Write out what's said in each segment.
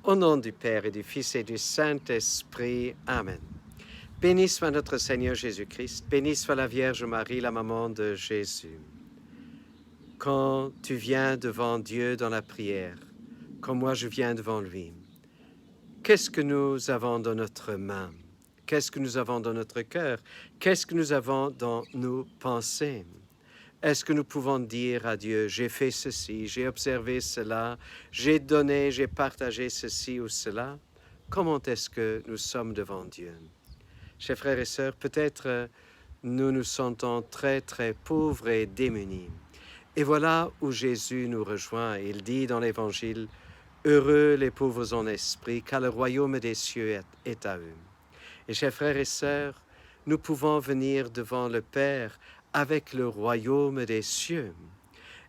Au nom du Père et du Fils et du Saint-Esprit. Amen. Béni soit notre Seigneur Jésus-Christ, béni soit la Vierge Marie, la maman de Jésus. Quand tu viens devant Dieu dans la prière, comme moi je viens devant lui, qu'est-ce que nous avons dans notre main? Qu'est-ce que nous avons dans notre cœur? Qu'est-ce que nous avons dans nos pensées? Est-ce que nous pouvons dire à Dieu, j'ai fait ceci, j'ai observé cela, j'ai donné, j'ai partagé ceci ou cela? Comment est-ce que nous sommes devant Dieu? Chers frères et sœurs, peut-être nous nous sentons très très pauvres et démunis. Et voilà où Jésus nous rejoint. Il dit dans l'Évangile, « Heureux les pauvres en esprit, car le royaume des cieux est à eux. » Et chers frères et sœurs, nous pouvons venir devant le Père avec le royaume des cieux.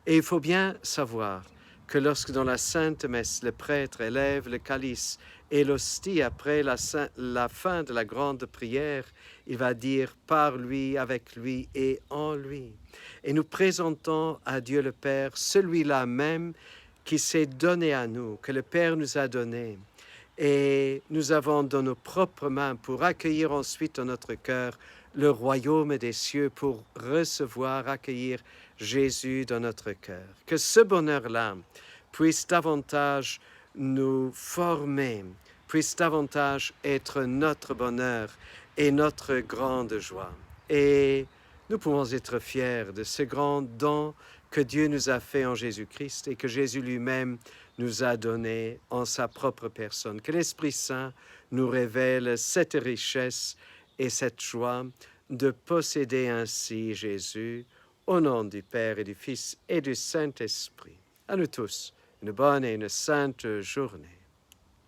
Et il faut bien savoir que lorsque dans la Sainte Messe, le prêtre élève le calice et l'hostie après la fin de la grande prière, il va dire par lui, avec lui et en lui. Et nous présentons à Dieu le Père celui-là même qui s'est donné à nous, que le Père nous a donné. Et nous avons dans nos propres mains pour accueillir ensuite dans notre cœur le royaume des cieux, pour recevoir, accueillir Jésus dans notre cœur. Que ce bonheur-là puisse davantage nous former, puisse davantage être notre bonheur et notre grande joie. Et nous pouvons être fiers de ce grand don que Dieu nous a fait en Jésus-Christ et que Jésus lui-même nous a donné en sa propre personne. Que l'Esprit Saint nous révèle cette richesse et cette joie de posséder ainsi Jésus, au nom du Père et du Fils et du Saint-Esprit. À nous tous, une bonne et une sainte journée.